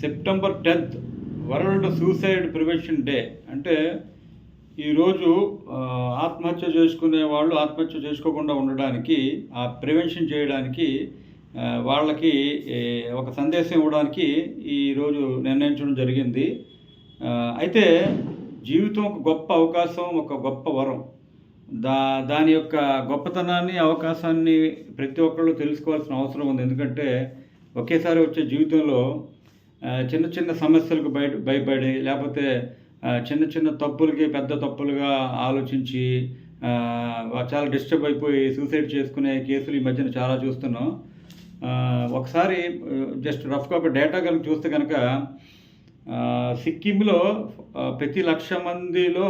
September 10th world suicide prevention day. అంటే ఈరోజు ఆత్మహత్య చేసుకునే వాళ్ళు ఆత్మహత్య చేసుకోకుండా ఉండడానికి, ఆ ప్రివెన్షన్ చేయడానికి వాళ్ళకి ఒక సందేశం ఇవ్వడానికి ఈరోజు నిర్ణయించడం జరిగింది. అయితే జీవితం ఒక గొప్ప అవకాశం, ఒక గొప్ప వరం. దాని యొక్క గొప్పతనాన్ని, అవకాశాన్ని ప్రతి ఒక్కళ్ళు తెలుసుకోవాల్సిన అవసరం ఉంది. ఎందుకంటే ఒకేసారి వచ్చే జీవితంలో చిన్న చిన్న సమస్యలకు భయపడి, లేకపోతే చిన్న చిన్న తప్పులకి పెద్ద తప్పులుగా ఆలోచించి చాలా డిస్టర్బ్ అయిపోయి సూసైడ్ చేసుకునే కేసులు ఈ మధ్యన చాలా చూస్తున్నాం. ఒకసారి జస్ట్ రఫ్గా ఒక డేటా కనుక చూస్తే కనుక సిక్కింలో ప్రతి 1,00,000 మందిలో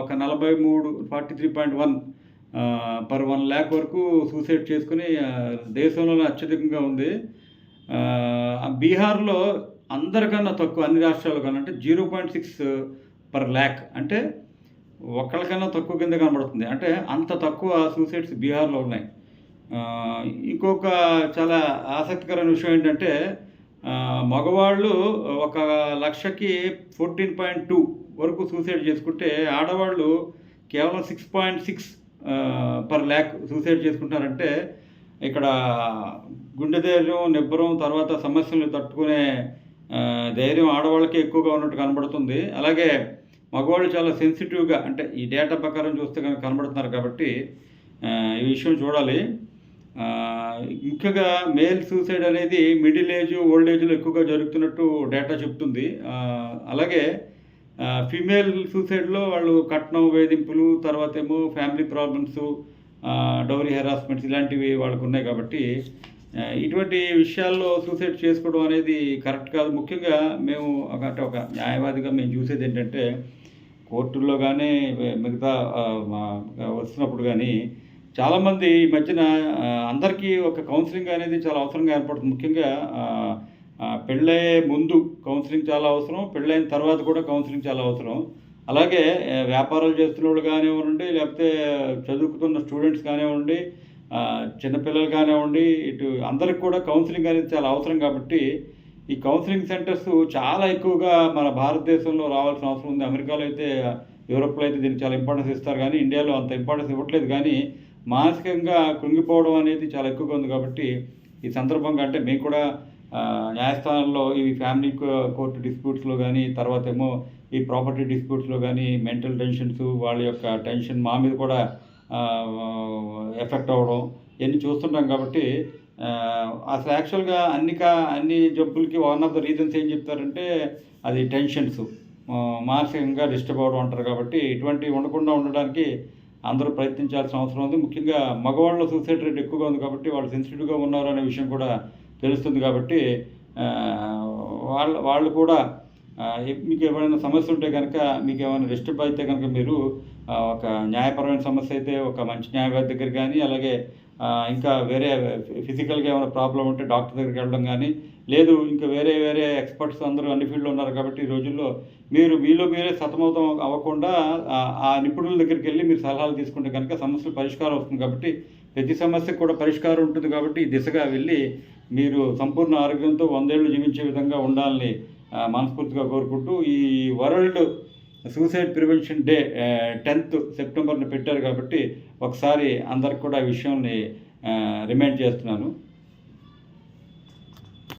ఒక 43.1 పర్ 1 lakh వరకు సూసైడ్ చేసుకుని దేశంలోనే అత్యధికంగా ఉంది. బీహార్లో అందరికన్నా తక్కువ, అన్ని రాష్ట్రాల కన్నా, అంటే 0.6 per lakh, అంటే ఒకళ్ళకన్నా తక్కువ కింద కనబడుతుంది. అంటే అంత తక్కువ సూసైడ్స్ బీహార్లో ఉన్నాయి. ఇంకొక చాలా ఆసక్తికరమైన విషయం ఏంటంటే మగవాళ్ళు ఒక 1,00,000కి 14.2 వరకు సూసైడ్ చేసుకుంటే, ఆడవాళ్ళు కేవలం 6.6 per lakh సూసైడ్ చేసుకుంటారంటే ఇక్కడ గుండె ధైర్యం, నిబ్బరం, తర్వాత సమస్యలను తట్టుకునే ధైర్యం ఆడవాళ్ళకి ఎక్కువగా ఉన్నట్టు కనబడుతుంది. అలాగే మగవాళ్ళు చాలా సెన్సిటివ్గా, అంటే ఈ డేటా ప్రకారం చూస్తే కనుక కనబడుతున్నారు. కాబట్టి ఈ విషయం చూడాలి. ముఖ్యంగా మేల్ సూసైడ్ అనేది మిడిల్ ఏజ్, ఓల్డ్ ఏజ్లో ఎక్కువగా జరుగుతున్నట్టు డేటా చెప్తుంది. అలాగే ఫీమేల్ సూసైడ్లో వాళ్ళు కట్నం వేధింపులు, తర్వాత ఏమో ఫ్యామిలీ ప్రాబ్లమ్స్, డౌరీ హెరాస్మెంట్స్ ఇలాంటివి వాళ్ళకు ఉన్నాయి. కాబట్టి ఇటువంటి విషయాల్లో సూసైడ్ చేసుకోవడం అనేది కరెక్ట్ కాదు. ముఖ్యంగా మేము అంటే ఒక న్యాయవాదిగా మేము చూసేది ఏంటంటే, కోర్టుల్లో కానీ మిగతా వస్తున్నప్పుడు కానీ చాలామంది ఈ మధ్యన అందరికీ ఒక కౌన్సిలింగ్ అనేది చాలా అవసరంగా ఏర్పడుతుంది. ముఖ్యంగా పెళ్ళయ్యే ముందు కౌన్సిలింగ్ చాలా అవసరం, పెళ్ళైన తర్వాత కూడా కౌన్సిలింగ్ చాలా అవసరం. అలాగే వ్యాపారాలు చేస్తున్న వాళ్ళు కానివ్వండి, లేకపోతే చదువుకుతున్న స్టూడెంట్స్ కానివ్వండి, చిన్నపిల్లలు కానివ్వండి, ఇటు అందరికి కూడా కౌన్సిలింగ్ అనేది చాలా అవసరం. కాబట్టి ఈ కౌన్సిలింగ్ సెంటర్స్ చాలా ఎక్కువగా మన భారతదేశంలో రావాల్సిన అవసరం ఉంది. అమెరికాలో అయితే, యూరోప్లో అయితే దీనికి చాలా ఇంపార్టెన్స్ ఇస్తారు, కానీ ఇండియాలో అంత ఇంపార్టెన్స్ ఇవ్వట్లేదు. కానీ మానసికంగా కృంగిపోవడం అనేది చాలా ఎక్కువగా ఉంది. కాబట్టి ఈ సందర్భంగా అంటే మేము కూడా న్యాయస్థానంలో ఈ ఫ్యామిలీ కోర్టు డిస్ప్యూట్స్లో కానీ, తర్వాత ఏమో ఈ ప్రాపర్టీ డిస్ప్యూట్స్లో కానీ మెంటల్ టెన్షన్స్, వాళ్ళ యొక్క టెన్షన్ మా మీద కూడా ఎఫెక్ట్ అవ్వడం ఇవన్నీ చూస్తుంటాం. కాబట్టి అసలు యాక్చువల్గా అన్ని జబ్బులకి వన్ ఆఫ్ ద రీజన్స్ ఏం చెప్తారంటే అది టెన్షన్స్, మానసికంగా డిస్టర్బ్ అవ్వడం అంటారు. కాబట్టి ఇటువంటివి ఉండకుండా ఉండడానికి అందరూ ప్రయత్నించాల్సిన అవసరం ఉంది. ముఖ్యంగా మగవాళ్ళ సూసైడ్ రేట్ ఎక్కువగా ఉంది. కాబట్టి వాళ్ళు సెన్సిటివ్గా ఉన్నారు అనే విషయం కూడా తెలుస్తుంది. కాబట్టి వాళ్ళు కూడా మీకు ఏమైనా సమస్య ఉంటే కనుక, మీకు ఏమైనా డిస్టర్బ్ అయితే కనుక, మీరు ఒక న్యాయపరమైన సమస్య అయితే ఒక మంచి న్యాయవాది దగ్గర కానీ, అలాగే ఇంకా వేరే ఫిజికల్గా ఏమైనా ప్రాబ్లం ఉంటే డాక్టర్ దగ్గరికి వెళ్ళడం కానీ, లేదు ఇంకా వేరే ఎక్స్పర్ట్స్ అందరూ అన్ని ఫీల్డ్లో ఉన్నారు. కాబట్టి ఈ రోజుల్లో మీలో మీరే సతమతం అవ్వకుండా ఆ నిపుణుల దగ్గరికి వెళ్ళి మీరు సలహాలు తీసుకుంటే కనుక సమస్యలు పరిష్కారం వస్తుంది. కాబట్టి ప్రతి సమస్యకు కూడా పరిష్కారం ఉంటుంది. కాబట్టి ఈ దిశగా వెళ్ళి మీరు సంపూర్ణ ఆరోగ్యంతో 100 ఏళ్ళు జీవించే విధంగా ఉండాలని మనస్ఫూర్తిగా కోరుకుంటూ, ఈ world suicide prevention day 10th సెప్టెంబర్ని పెట్టారు. కాబట్టి ఒకసారి అందరికి కూడా ఈ విషయాన్ని రిమైండ్ చేస్తున్నాను.